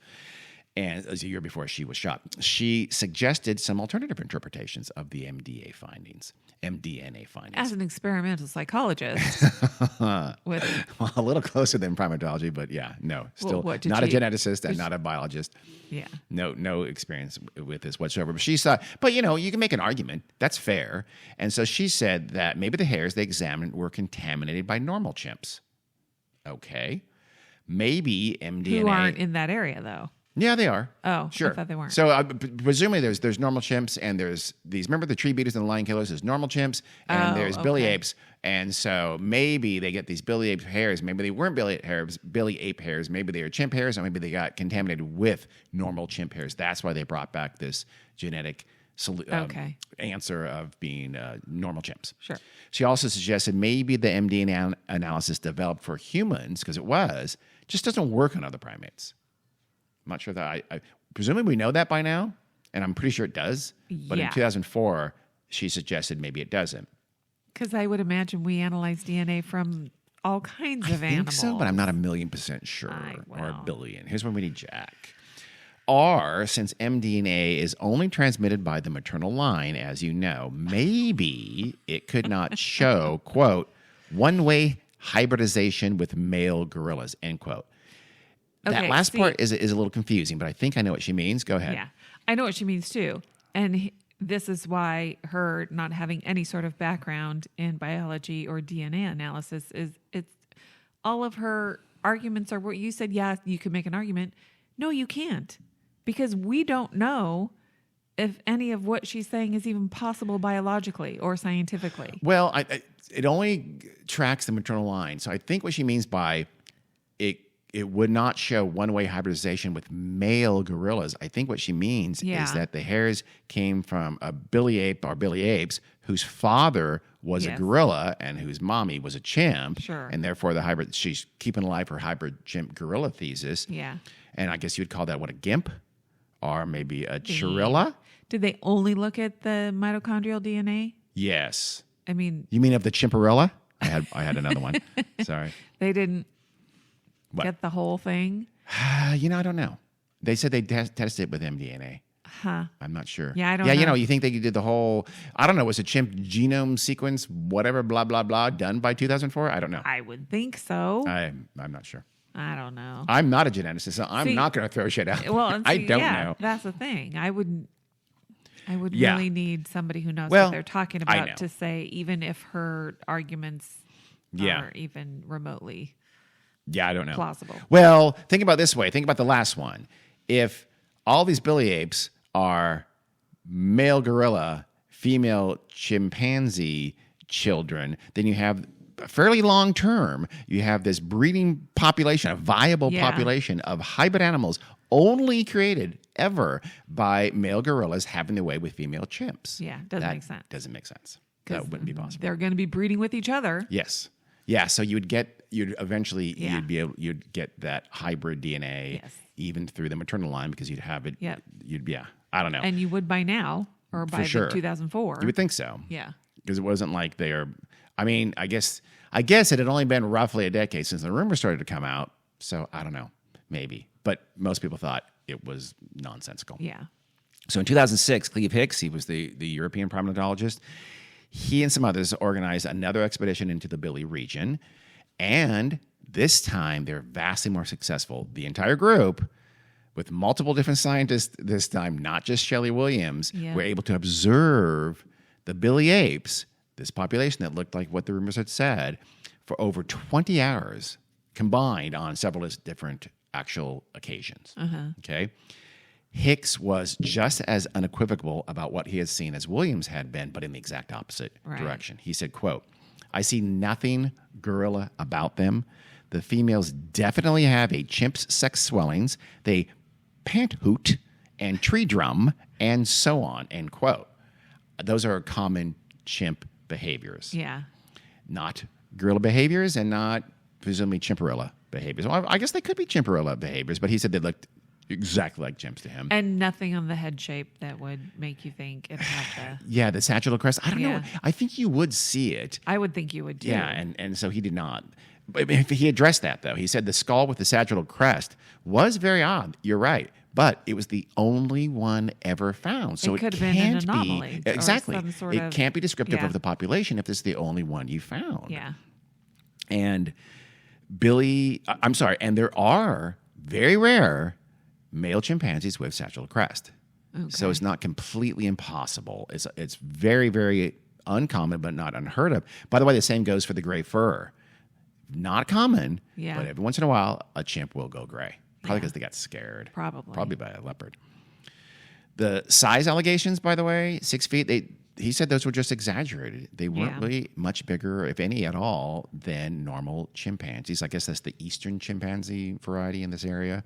And it was a year before she was shot. She suggested some alternative interpretations of the mDNA findings. As an experimental psychologist. Well, a little closer than primatology, but yeah, no. Still not a geneticist and not a biologist. Yeah. No experience with this whatsoever. But she saw, you can make an argument. That's fair. And so she said that maybe the hairs they examined were contaminated by normal chimps. Okay. Maybe mDNA. Who aren't in that area, though. Yeah, they are. Oh, sure. I thought they weren't. So presumably there's normal chimps and there's these, remember the tree beaters and the lion killers? There's normal chimps and there's Bili Apes. And so maybe they get these Bili Ape hairs. Maybe they weren't Bili Ape hairs. Maybe they were chimp hairs, or maybe they got contaminated with normal chimp hairs. That's why they brought back this genetic answer of being normal chimps. Sure. She also suggested maybe the mDNA analysis developed for humans, because it just doesn't work on other primates. I'm not sure that I presumably we know that by now, and I'm pretty sure it does. But in 2004, she suggested maybe it doesn't. Because I would imagine we analyze DNA from all kinds of animals. I think so, but I'm not 1,000,000% sure, or a billion. Here's when we need Jack. Or, since mDNA is only transmitted by the maternal line, as you know, maybe it could not show, quote, one-way hybridization with male gorillas, end quote. That last part is a little confusing, but I think I know what she means. Go ahead. Yeah, I know what she means too. And this is why her not having any sort of background in biology or DNA analysis it's all of her arguments are what you said. Yeah, you can make an argument. No, you can't, because we don't know if any of what she's saying is even possible biologically or scientifically. Well, it only tracks the maternal line. So I think what she means by it would not show one-way hybridization with male gorillas. I think what she means is that the hairs came from a Bili Ape or Bili Apes whose father was a gorilla and whose mommy was a chimp. Sure. And therefore the hybrid, she's keeping alive her hybrid chimp gorilla thesis. Yeah. And I guess you'd call that what, a gimp? Or maybe a chirilla? Did they only look at the mitochondrial DNA? Yes. I mean, you mean of the chimparilla? I had another one. Sorry. They didn't get the whole thing? I don't know. They said they tested it with mDNA. Huh. I'm not sure. Yeah, I don't know. Yeah, you think they did the whole, I don't know, was a chimp genome sequence, whatever, blah, blah, blah, done by 2004? I don't know. I would think so. I'm not sure. I don't know. I'm not a geneticist, so I'm not going to throw shit out. Well, I don't know. That's the thing. I would really need somebody who knows what they're talking about to say, even if her arguments are even remotely I don't know. plausible. Well, think about it this way. Think about the last one. If all these Bili Apes are male gorilla, female chimpanzee children, then you have fairly long term, you have this breeding population, a viable population of hybrid animals only created ever by male gorillas having their way with female chimps. Yeah, doesn't make sense. Doesn't make sense. That wouldn't be possible. They're going to be breeding with each other. Yes. Yeah, so you'd get that hybrid DNA even through the maternal line because you'd have it. Yep. I don't know. And you would by now or by 2004. You would think so. Yeah. Because it wasn't like I guess it had only been roughly a decade since the rumors started to come out. So I don't know, maybe. But most people thought it was nonsensical. Yeah. So in 2006, Cleve Hicks, he was the European primatologist. He and some others organized another expedition into the Bili region. And this time, they're vastly more successful. The entire group, with multiple different scientists this time, not just Shelly Williams, were able to observe the Bili Apes, this population that looked like what the rumors had said, for over 20 hours combined on several different actual occasions. Okay? Hicks was just as unequivocal about what he had seen as Williams had been, but in the exact opposite direction. He said, quote, "I see nothing gorilla about them. The females definitely have a chimp's sex swellings. They pant hoot and tree drum and so on," end quote. Those are common chimp behaviors. Yeah. Not gorilla behaviors and not presumably chimparilla behaviors. Well, I guess they could be chimparilla behaviors, but he said they looked exactly like chimps to him. And nothing on the head shape that would make you think it had the sagittal crest. I don't know. I think you would see it. I would think you would too. Yeah, and so he did not. But he addressed that, though. He said the skull with the sagittal crest was very odd. You're right. But it was the only one ever found. So it could have can't been an anomaly. Exactly. It can't be descriptive of the population if it's the only one you found. Yeah. And and there are very rare male chimpanzees with sagittal crest. Okay. So it's not completely impossible. It's very, very uncommon, but not unheard of. By the way, the same goes for the gray fur. Not common, but every once in a while, a chimp will go gray. Probably because they got scared. Probably by a leopard. The size allegations, by the way, 6 feet, he said those were just exaggerated. They weren't really much bigger, if any at all, than normal chimpanzees. I guess that's the eastern chimpanzee variety in this area.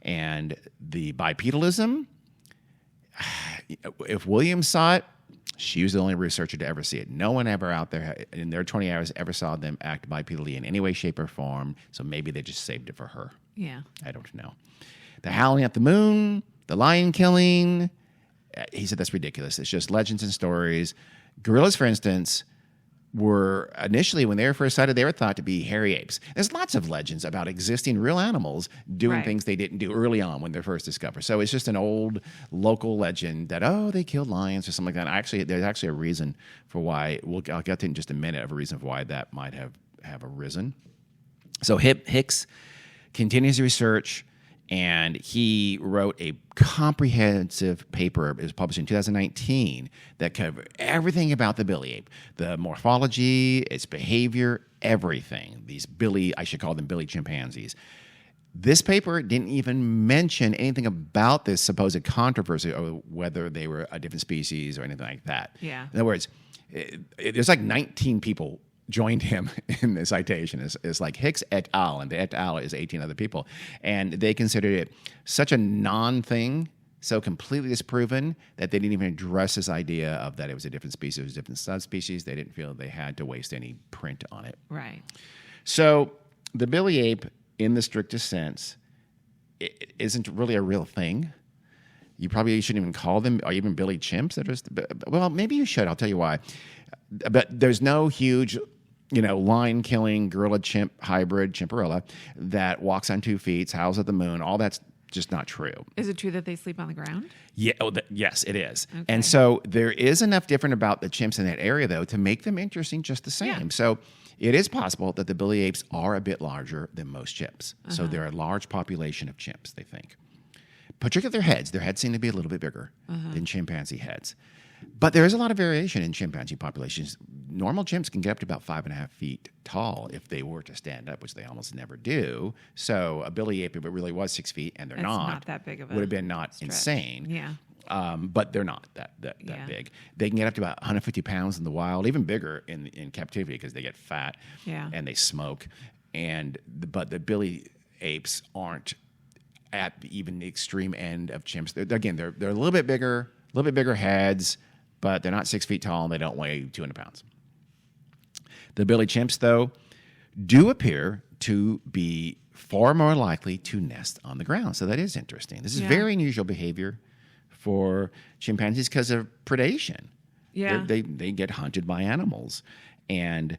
And the bipedalism, if Williams saw it, she was the only researcher to ever see it. No one ever out there in their 20 hours ever saw them act bipedally in any way, shape, or form. So maybe they just saved it for her. Yeah. I don't know. The howling at the moon, the lion killing, he said that's ridiculous. It's just legends and stories. Gorillas, for instance, were initially, when they were first sighted, they were thought to be hairy apes. There's lots of legends about existing real animals doing things they didn't do early on when they're first discovered. So it's just an old local legend that, they killed lions or something like that. There's actually a reason for why, I'll get to in just a minute of a reason for why that might have arisen. So Hicks continues research And he wrote a comprehensive paper. It was published in 2019 that covered everything about the Bili ape, the morphology, its behavior, everything. I should call them Bili chimpanzees. This paper didn't even mention anything about this supposed controversy or whether they were a different species or anything like that. Yeah. In other words, there's like 19 people joined him in the citation. It's like Hicks et al., and the et al. Is 18 other people. And they considered it such a non-thing, so completely disproven, that they didn't even address this idea of that it was a different species, it was a different subspecies. They didn't feel they had to waste any print on it. Right. So the Bili ape, in the strictest sense, it isn't really a real thing. You probably shouldn't even call them, or even Bili chimps. Well, maybe you should. I'll tell you why. But there's no huge, lion-killing gorilla-chimp hybrid, chimparilla, that walks on 2 feet, howls at the moon. All that's just not true. Is it true that they sleep on the ground? Yeah. Yes, it is. Okay. And so there is enough different about the chimps in that area, though, to make them interesting just the same. Yeah. So it is possible that the Bili apes are a bit larger than most chimps. So they're a large population of chimps, they think. Particularly their heads. Their heads seem to be a little bit bigger than chimpanzee heads. But there is a lot of variation in chimpanzee populations. Normal chimps can get up to about 5.5 feet tall if they were to stand up, which they almost never do. So a Bili ape, if it really was 6 feet, and they're That's not that big of a would have been not stretch. insane. Yeah. But they're not that big. They can get up to about 150 pounds in the wild, even bigger in captivity because they get fat and they smoke. But the Bili apes aren't at even the extreme end of chimps. They're a little bit bigger heads, but they're not 6 feet tall and they don't weigh 200 pounds. The Bili chimps, though, do appear to be far more likely to nest on the ground. So that is interesting. This is very unusual behavior for chimpanzees because of predation. Yeah. They get hunted by animals. And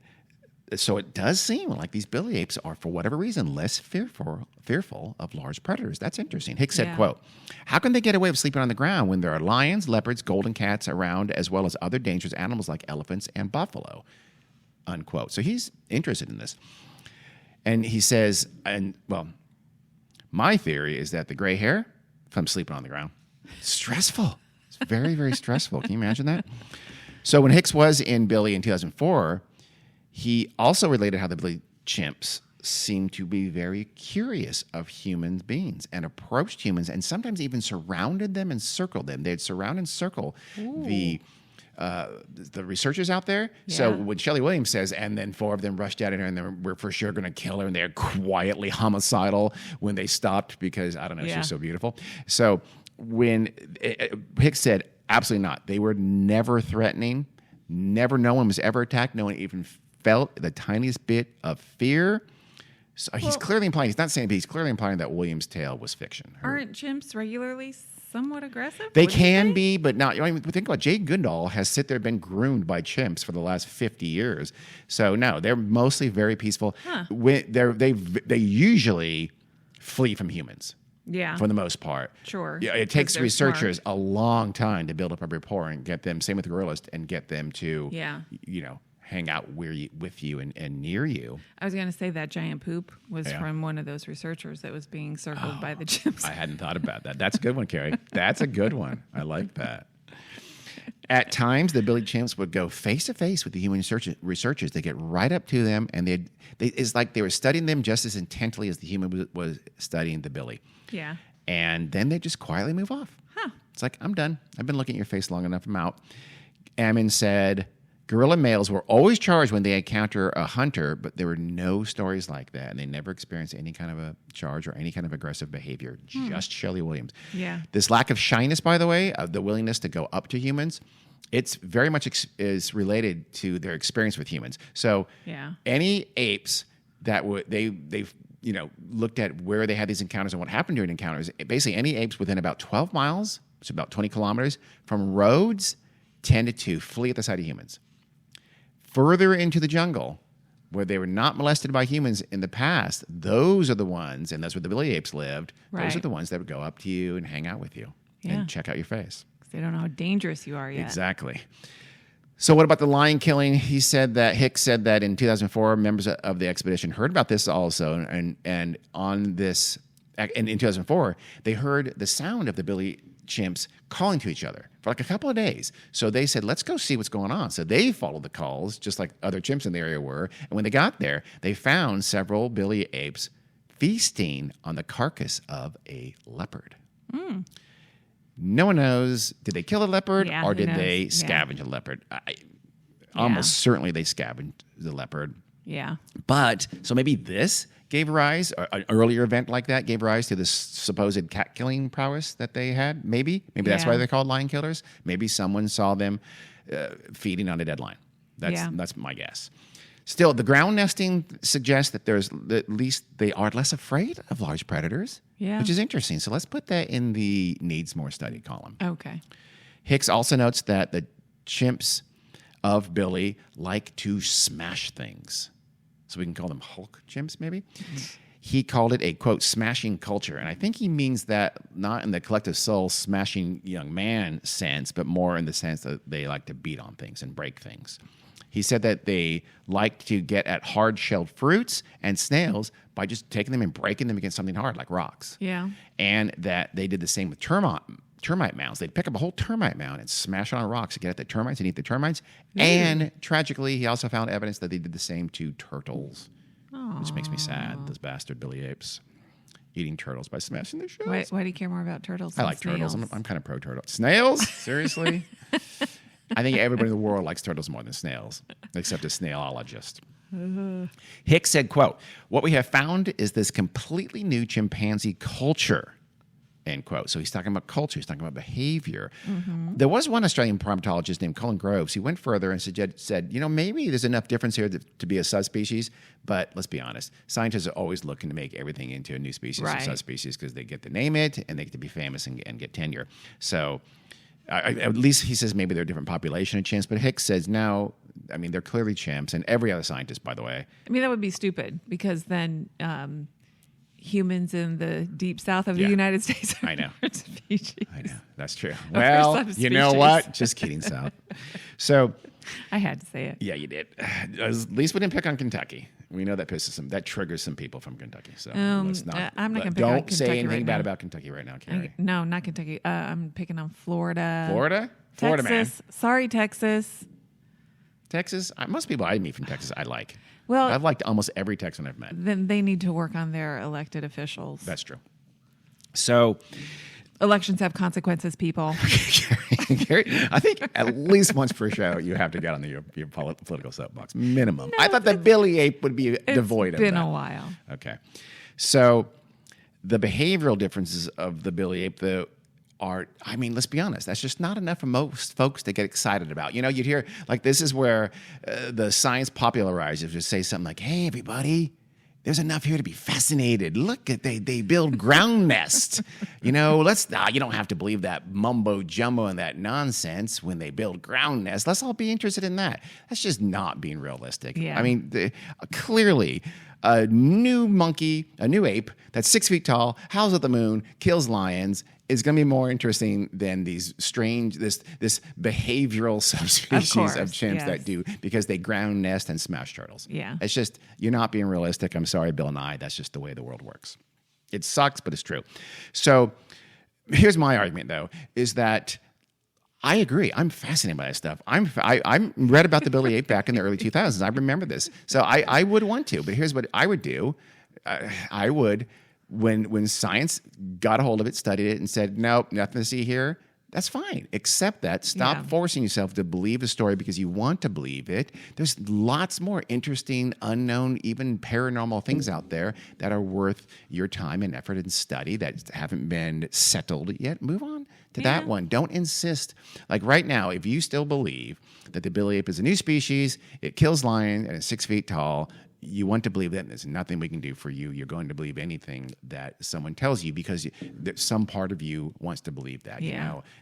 so it does seem like these Bili apes are, for whatever reason, less fearful of large predators. That's interesting. Hicks said, quote, "How can they get away with sleeping on the ground when there are lions, leopards, golden cats around, as well as other dangerous animals like elephants and buffalo?" Unquote. So he's interested in this. And he says, my theory is that the gray hair from sleeping on the ground, stressful. It's very, very stressful. Can you imagine that? So when Hicks was in Bili in 2004, he also related how the Bili chimps seemed to be very curious of human beings and approached humans and sometimes even surrounded them and circled them. They'd surround and circle the researchers out there. Yeah. So when Shelly Williams says, and then 4 of them rushed out in her and we're for sure going to kill her, and they're quietly homicidal when they stopped because, I don't know, she's so beautiful. So when Hicks said, absolutely not. They were never threatening. No one was ever attacked. No one even felt the tiniest bit of fear. So he's clearly implying, he's not saying, but he's clearly implying that Williams' tale was fiction. Aren't chimps regularly somewhat aggressive? They can be, but not. Think about Jay Goodall has been groomed by chimps for the last 50 years. So no, they're mostly very peaceful. They usually flee from humans. Yeah. For the most part. Sure. Yeah, it takes researchers smart. a long time to build up a rapport and get them, same with gorillas, and get them to, hang out with you and near you. I was going to say that giant poop was from one of those researchers that was being circled by the chimps. I hadn't thought about that. That's a good one, Carrie. That's a good one. I like that. At times, the Bili chimps would go face to face with the human researchers. They get right up to them, and it's like they were studying them just as intently as the human was studying the Bili. Yeah. And then they just quietly move off. Huh. It's like, I'm done. I've been looking at your face long enough. I'm out. Ammon said, gorilla males were always charged when they encounter a hunter, but there were no stories like that. And they never experienced any kind of a charge or any kind of aggressive behavior. Just Shelly Williams. Yeah. This lack of shyness, by the way, of the willingness to go up to humans, it's very much is related to their experience with humans. So any apes that they've looked at where they had these encounters and what happened during encounters. Basically, any apes within about 12 miles, so about 20 kilometers, from roads tended to flee at the sight of humans. Further into the jungle, where they were not molested by humans in the past, those are the ones, and that's where the Bili apes lived, those are the ones that would go up to you and hang out with you and check out your face. Because they don't know how dangerous you are yet. Exactly. So what about the lion killing? Hicks said that in 2004, members of the expedition heard about this also, and on this and in 2004, they heard the sound of the Bili chimps calling to each other for like a couple of days. So they said, let's go see what's going on. So they followed the calls, just like other chimps in the area were. And when they got there, they found several Bili apes feasting on the carcass of a leopard. No one knows, did they kill a leopard or did they scavenge a leopard? Almost certainly they scavenged the leopard. Yeah. But, so maybe this gave rise, or an earlier event like that gave rise to this supposed cat killing prowess that they had. Maybe that's why they're called lion killers. Maybe someone saw them feeding on a deadline. That's my guess. Still, the ground nesting suggests that there's at least they are less afraid of large predators, which is interesting. So let's put that in the needs more study column. Okay. Hicks also notes that the chimps of Bili like to smash things. So we can call them Hulk chimps, maybe. He called it a, quote, smashing culture. And I think he means that not in the collective soul smashing young man sense, but more in the sense that they like to beat on things and break things. He said that they like to get at hard-shelled fruits and snails by just taking them and breaking them against something hard, like rocks. Yeah. And that they did the same with termite mounds. They'd pick up a whole termite mound and smash it on rocks to get at the termites and eat the termites. And tragically, he also found evidence that they did the same to turtles, which makes me sad. Those bastard Bili apes eating turtles by smashing their shells. Why do you care more about turtles? I like turtles. I'm kind of pro turtle. Snails? Seriously? I think everybody in the world likes turtles more than snails, except a snailologist. Hicks said, quote, what we have found is this completely new chimpanzee culture, end quote. So he's talking about culture. He's talking about behavior. There was one Australian primatologist named Colin Groves. He went further and said, maybe there's enough difference here to be a subspecies, but let's be honest. Scientists are always looking to make everything into a new species or subspecies because they get to name it and they get to be famous and get tenure. So at least he says maybe they're a different population of chimps, but Hicks says no. I mean, they're clearly chimps, and every other scientist, by the way. I mean, that would be stupid because then humans in the deep south of the United States are different species. I know. That's true. Well, you know what? Just kidding, Sal. So I had to say it. Yeah, you did. At least we didn't pick on Kentucky. We know that that triggers some people from Kentucky. So let's not. I'm not going to pick on Kentucky. Don't say anything bad about Kentucky right now, Carrie. No, not Kentucky. I'm picking on Florida. Florida? Florida, Texas. Man. Sorry, Texas. Texas? Most people I meet from Texas I like. Well, I've liked almost every Texan I've met. Then they need to work on their elected officials. That's true. So elections have consequences, people. Carrie, I think at least once per show you have to get on your political soapbox. Minimum. No, I thought the Bili Ape would be devoid of that. It's been a while. Okay. So the behavioral differences of the Bili Ape, let's be honest, that's just not enough for most folks to get excited about. You'd hear, like, this is where the science popularizers would say something like, hey, everybody, there's enough here to be fascinated. Look at they build ground nests. You don't have to believe that mumbo jumbo and that nonsense when they build ground nests. Let's all be interested in that. That's just not being realistic. Yeah. I mean, clearly a new ape that's 6 feet tall, howls at the moon, kills lions, is going to be more interesting than these strange, this behavioral subspecies of chimps that do, because they ground nest and smash turtles. Yeah. It's just, you're not being realistic. I'm sorry, Bill Nye. That's just the way the world works. It sucks, but it's true. So here's my argument, though, is that I agree. I'm fascinated by that stuff. I read about the Bili Ape back in the early 2000s. I remember this. So I would want to, but here's what I would do. I would, when science got a hold of it, studied it, and said, nope, nothing to see here, that's fine. Accept that. Stop forcing yourself to believe a story because you want to believe it. There's lots more interesting, unknown, even paranormal things out there that are worth your time and effort and study that haven't been settled yet. Move on to that one. Don't insist. Like right now, if you still believe that the Bili Ape is a new species, it kills lions and is 6 feet tall, you want to believe that, and there's nothing we can do for you. You're going to believe anything that someone tells you because some part of you wants to believe that.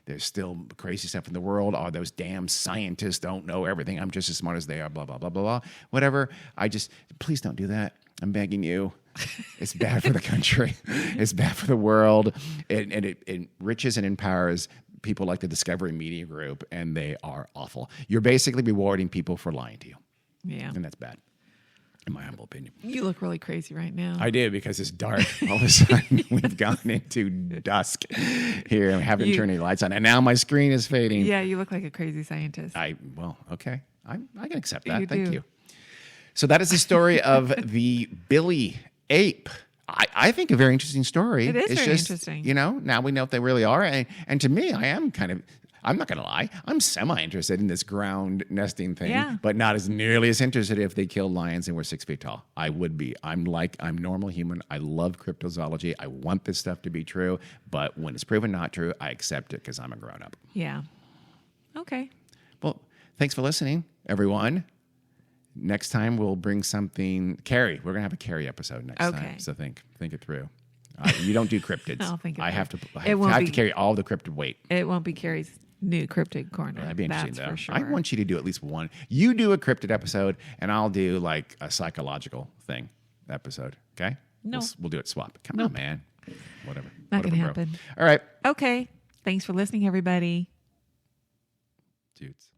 There's still crazy stuff in the world. Oh, those damn scientists don't know everything. I'm just as smart as they are, blah, blah, blah, blah, blah. Whatever. Please don't do that. I'm begging you. It's bad for the country. It's bad for the world. It enriches and empowers people like the Discovery Media Group, and they are awful. You're basically rewarding people for lying to you. Yeah. And that's bad. in my humble opinion. You look really crazy right now. I do, because it's dark. All of a sudden, we've gone into dusk here and we haven't turned any lights on. And now my screen is fading. Yeah, you look like a crazy scientist. Okay. I can accept that. You Thank do. you. So that is the story of the Bili Ape. I think a very interesting story. It is It's very just, interesting. Now we know what they really are. And to me, I am I'm not going to lie, I'm semi-interested in this ground nesting thing, but not as nearly as interested if they killed lions and were 6 feet tall. I would be. I'm normal human. I love cryptozoology. I want this stuff to be true. But when it's proven not true, I accept it because I'm a grown-up. Yeah. Okay. Well, thanks for listening, everyone. Next time we'll bring something. Carrie, we're gonna have a Carrie episode next time. So think it through. You don't do cryptids. I'll think it I through. have to. I have to carry all the cryptid weight. It won't be Carrie's new cryptid corner. That'd be interesting, That's though. for sure. I want you to do at least one. You do a cryptid episode, and I'll do like a psychological thing episode. Okay? No. We'll do it swap. Come on, man. Whatever. Not gonna bro. happen. All right, Okay. Thanks for listening, everybody. dudes.